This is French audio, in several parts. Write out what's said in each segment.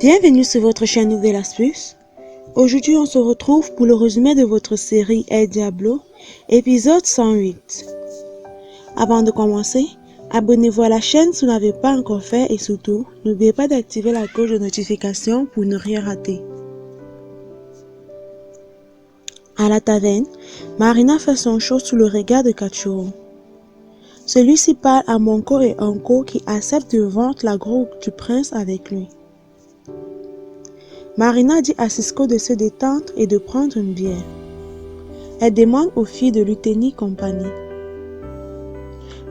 Bienvenue sur votre chaîne Nouvelle Astuce. Aujourd'hui, on se retrouve pour le résumé de votre série El Diablo, épisode 108. Avant de commencer, abonnez-vous à la chaîne si vous n'avez pas encore fait et surtout, n'oubliez pas d'activer la cloche de notification pour ne rien rater. À la taverne, Marina fait son show sous le regard de Kachuro. Celui-ci parle à Monko et Anko qui acceptent de vendre la grotte du prince avec lui. Marina dit à Cisco de se détendre et de prendre une bière. Elle demande aux filles de lui tenir compagnie.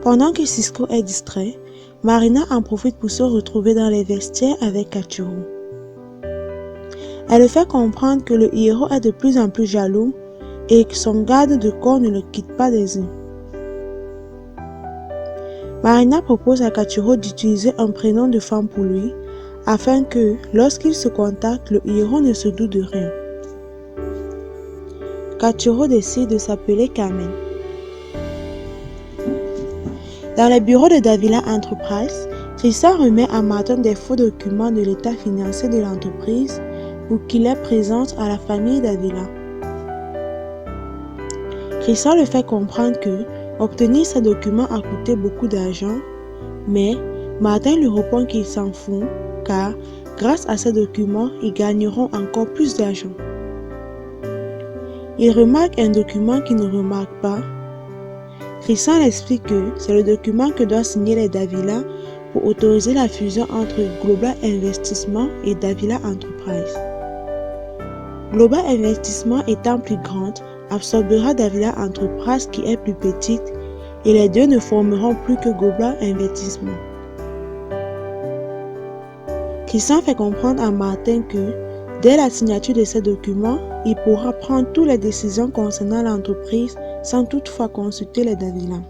Pendant que Cisco est distrait, Marina en profite pour se retrouver dans les vestiaires avec Kachuro. Elle le fait comprendre que le héros est de plus en plus jaloux et que son garde de corps ne le quitte pas des yeux. Marina propose à Kachuro d'utiliser un prénom de femme pour lui, afin que, lorsqu'il se contacte, le héros ne se doute de rien. Kachuro décide de s'appeler Carmen. Dans les bureaux de Davila Enterprise, Tristan remet à Martin des faux documents de l'état financier de l'entreprise pour qu'il les présente à la famille Davila. Tristan le fait comprendre que obtenir ces documents a coûté beaucoup d'argent, mais Martin lui répond qu'il s'en fout, car grâce à ces documents, ils gagneront encore plus d'argent. Il remarque un document qu'il ne remarque pas. Tristan explique que c'est le document que doivent signer les Davila pour autoriser la fusion entre Global Investissement et Davila Enterprise. Global Investissement étant plus grande, absorbera Davila Enterprise qui est plus petite et les deux ne formeront plus que Global Investissement. Tristan fait comprendre à Martin que, dès la signature de ces documents, il pourra prendre toutes les décisions concernant l'entreprise sans toutefois consulter les Davila.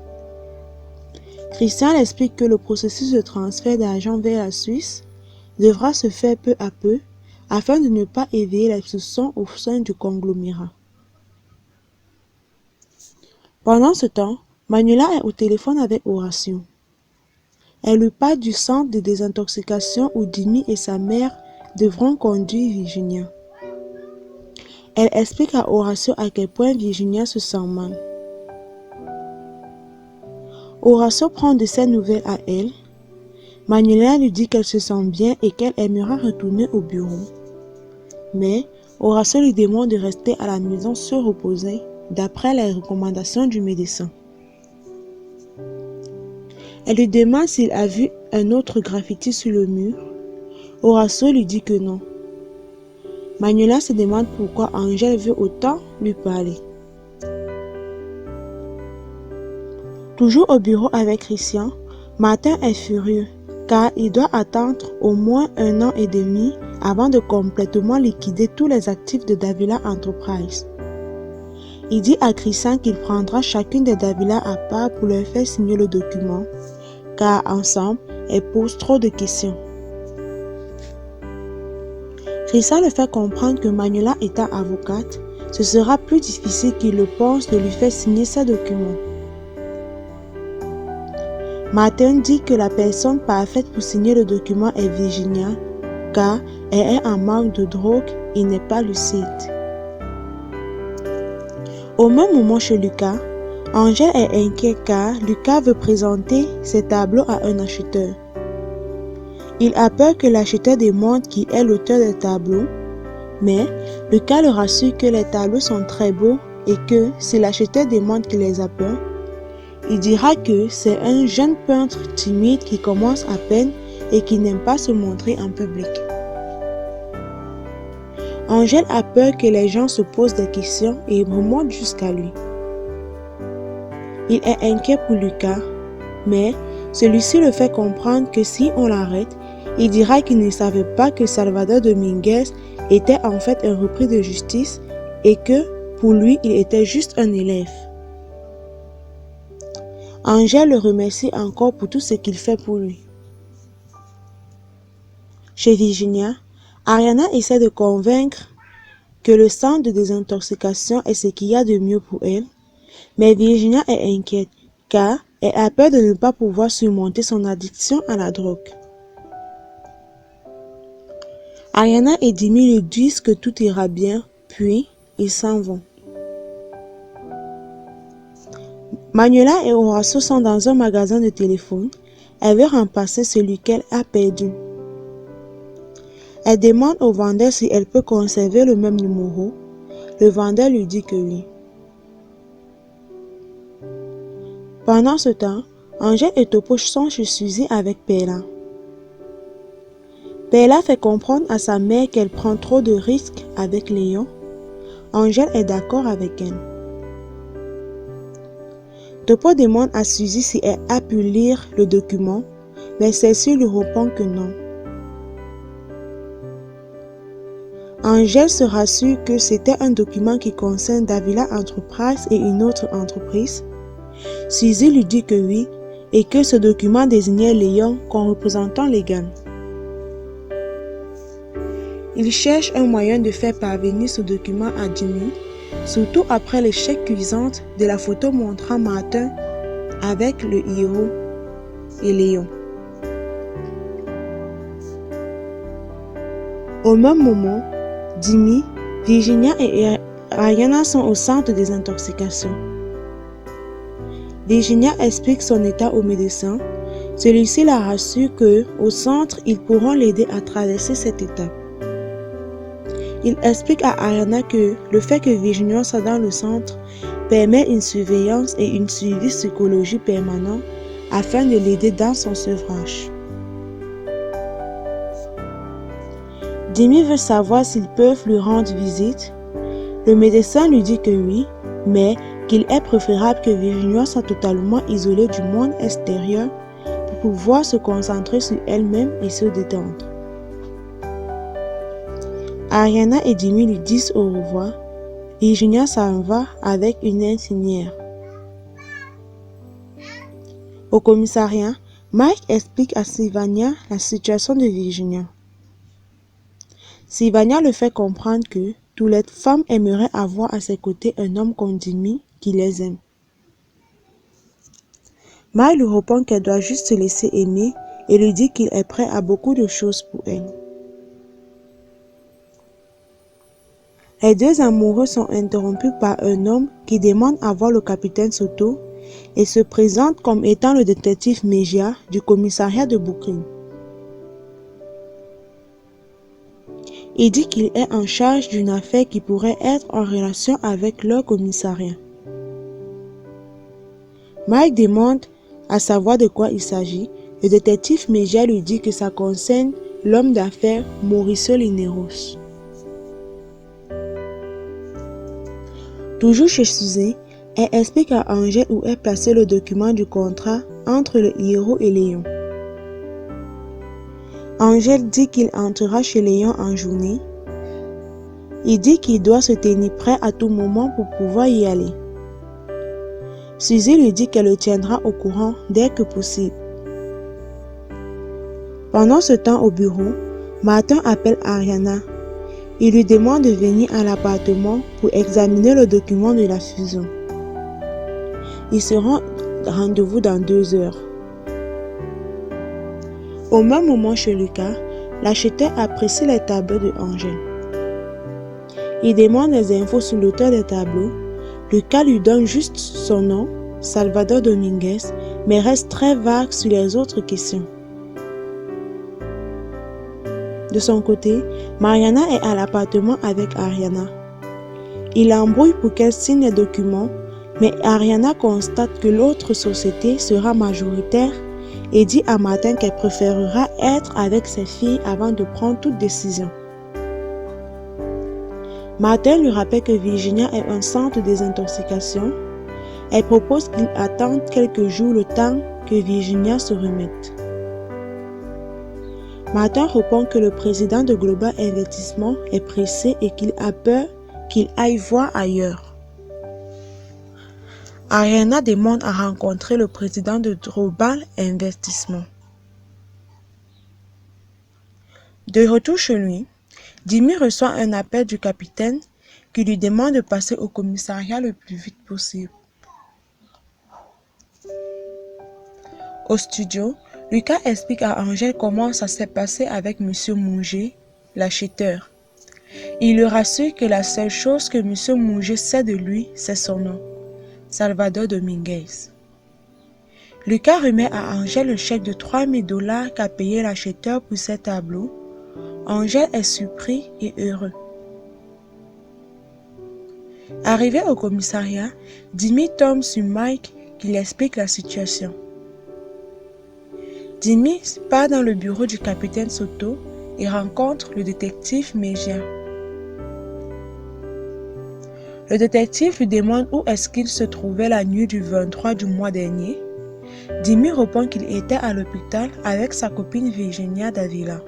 Tristan explique que le processus de transfert d'argent vers la Suisse devra se faire peu à peu afin de ne pas éveiller les soupçons au sein du conglomérat. Pendant ce temps, Manuela est au téléphone avec Horacio. Elle lui parle du centre de désintoxication où Dimi et sa mère devront conduire Virginia. Elle explique à Horacio à quel point Virginia se sent mal. Horacio prend de ses nouvelles à elle. Manuela lui dit qu'elle se sent bien et qu'elle aimera retourner au bureau. Mais Horacio lui demande de rester à la maison se reposer, d'après les recommandations du médecin. Elle lui demande s'il a vu un autre graffiti sur le mur. Horacio lui dit que non. Manuela se demande pourquoi Angèle veut autant lui parler. Toujours au bureau avec Christian, Martin est furieux car il doit attendre au moins 1 an et demi avant de complètement liquider tous les actifs de Davila Enterprise. Il dit à Christian qu'il prendra chacune des Davila à part pour leur faire signer le document, car ensemble, elles posent trop de questions. Christian le fait comprendre que Manuela étant avocate, ce sera plus difficile qu'il le pense de lui faire signer ces documents. Martin dit que la personne parfaite pour signer le document est Virginia, car elle est en manque de drogue et n'est pas lucide. Au même moment chez Lucas, Angèle est inquiète car Lucas veut présenter ses tableaux à un acheteur. Il a peur que l'acheteur démontre qui est l'auteur des tableaux, mais Lucas le rassure que les tableaux sont très beaux et que si l'acheteur démontre qu'il les a peur, il dira que c'est un jeune peintre timide qui commence à peine et qui n'aime pas se montrer en public. Angèle a peur que les gens se posent des questions et remontent jusqu'à lui. Il est inquiet pour Lucas, mais celui-ci le fait comprendre que si on l'arrête, il dira qu'il ne savait pas que Salvador Dominguez était en fait un repris de justice et que, pour lui, il était juste un élève. Angèle le remercie encore pour tout ce qu'il fait pour lui. Chez Virginia, Ariana essaie de convaincre que le centre de désintoxication est ce qu'il y a de mieux pour elle, mais Virginia est inquiète car elle a peur de ne pas pouvoir surmonter son addiction à la drogue. Ariana et Dimi lui disent que tout ira bien, puis ils s'en vont. Manuela et Horacio sont dans un magasin de téléphone. Elle veut remplacer celui qu'elle a perdu. Elle demande au vendeur si elle peut conserver le même numéro. Le vendeur lui dit que oui. Pendant ce temps, Angèle et Topo sont chez Suzy avec Perla. Perla fait comprendre à sa mère qu'elle prend trop de risques avec Léon. Angèle est d'accord avec elle. Topo demande à Suzy si elle a pu lire le document, mais celle-ci lui répond que non. Angèle se rassure que c'était un document qui concerne Davila Enterprises et une autre entreprise. Suzy lui dit que oui et que ce document désignait Léon comme représentant légal. Il cherche un moyen de faire parvenir ce document à Jimmy, surtout après l'échec cuisant de la photo montrant Martin avec le héros et Léon. Au même moment, Jimmy, Virginia et Ariana sont au centre des intoxications. Virginia explique son état au médecin. Celui-ci la rassure que, au centre, ils pourront l'aider à traverser cette étape. Il explique à Ariana que le fait que Virginia soit dans le centre permet une surveillance et une suivi psychologique permanent afin de l'aider dans son sevrage. Jimmy veut savoir s'ils peuvent lui rendre visite. Le médecin lui dit que oui, mais qu'il est préférable que Virginia soit totalement isolée du monde extérieur pour pouvoir se concentrer sur elle-même et se détendre. Ariana et Jimmy lui disent au revoir. Virginia s'en va avec une infirmière. Au commissariat, Mike explique à Sylvania la situation de Virginia. Sylvania le fait comprendre que toutes les femmes aimeraient avoir à ses côtés un homme comme Jimmy qui les aime. Mike lui répond qu'elle doit juste se laisser aimer et lui dit qu'il est prêt à beaucoup de choses pour elle. Les deux amoureux sont interrompus par un homme qui demande à voir le capitaine Soto et se présente comme étant le détective Mejia du commissariat de Brooklyn. Il dit qu'il est en charge d'une affaire qui pourrait être en relation avec leur commissariat. Mike demande à savoir de quoi il s'agit. Le détective Mejia lui dit que ça concerne l'homme d'affaires Mauricio Lineros. Toujours chez Suzy, elle explique à Angèle où est placé le document du contrat entre le héros et Léon. Angèle dit qu'il entrera chez Léon en journée. Il dit qu'il doit se tenir prêt à tout moment pour pouvoir y aller. Suzy lui dit qu'elle le tiendra au courant dès que possible. Pendant ce temps au bureau, Martin appelle Ariana. Il lui demande de venir à l'appartement pour examiner le document de la fusion. Ils seront rendez-vous dans 2 heures. Au même moment chez Lucas, l'acheteur apprécie les tableaux de Angèle. Il demande des infos sur l'auteur des tableaux. Lucas lui donne juste son nom, Salvador Dominguez, mais reste très vague sur les autres questions. De son côté, Mariana est à l'appartement avec Ariana. Il l'embrouille pour qu'elle signe les documents, mais Ariana constate que l'autre société sera majoritaire et dit à Martin qu'elle préférera être avec ses filles avant de prendre toute décision. Martin lui rappelle que Virginia est un centre de désintoxication. Elle propose qu'il attende quelques jours le temps que Virginia se remette. Martin répond que le président de Global Investissement est pressé et qu'il a peur qu'il aille voir ailleurs. Ariana demande à rencontrer le président de Global Investissement. De retour chez lui, Jimmy reçoit un appel du capitaine qui lui demande de passer au commissariat le plus vite possible. Au studio, Lucas explique à Angèle comment ça s'est passé avec M. Mounger l'acheteur. Il leur assure que la seule chose que M. Mouget sait de lui, c'est son nom, Salvador Dominguez. Lucas remet à Angèle le chèque de $3000 qu'a payé l'acheteur pour ses tableaux. Angèle est surpris et heureux. Arrivé au commissariat, Dimi tombe sur Mike qui lui explique la situation. Dimi part dans le bureau du capitaine Soto et rencontre le détective Mejia. Le détective lui demande où est-ce qu'il se trouvait la nuit du 23 du mois dernier. Dimi répond qu'il était à l'hôpital avec sa copine Virginia Davila.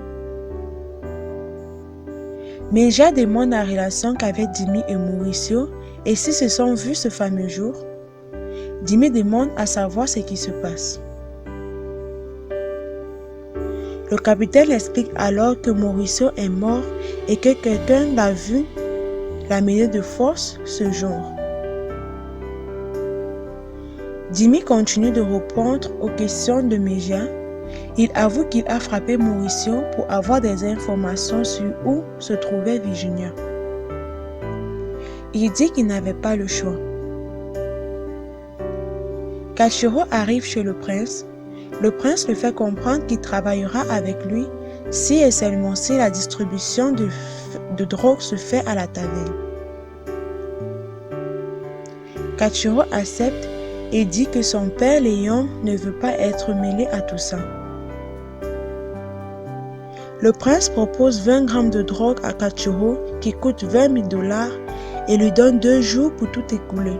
Mejia demande la relation qu'avaient Dimi et Mauricio et s'ils se sont vus ce fameux jour. Dimi demande à savoir ce qui se passe. Le capitaine explique alors que Mauricio est mort et que quelqu'un l'a vu l'amener de force ce jour. Dimi continue de répondre aux questions de Mejia. Il avoue qu'il a frappé Mauricio pour avoir des informations sur où se trouvait Virginia. Il dit qu'il n'avait pas le choix. Cachorro arrive chez le prince. Le prince le fait comprendre qu'il travaillera avec lui si et seulement si la distribution de drogue se fait à la taverne. Cachorro accepte et dit que son père Léon ne veut pas être mêlé à tout ça. Le prince propose 20 grammes de drogue à Cachorro qui coûte $20 000 et lui donne 2 jours pour tout écouler.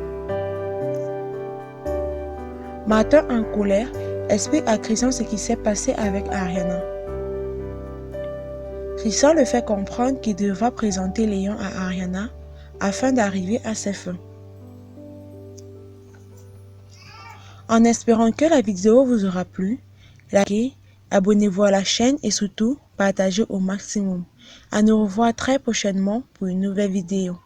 Martin, en colère, explique à Christian ce qui s'est passé avec Ariana. Christian le fait comprendre qu'il devra présenter Léon à Ariana afin d'arriver à ses fins. En espérant que la vidéo vous aura plu, likez, abonnez-vous à la chaîne et surtout, partagez au maximum. À nous revoir très prochainement pour une nouvelle vidéo.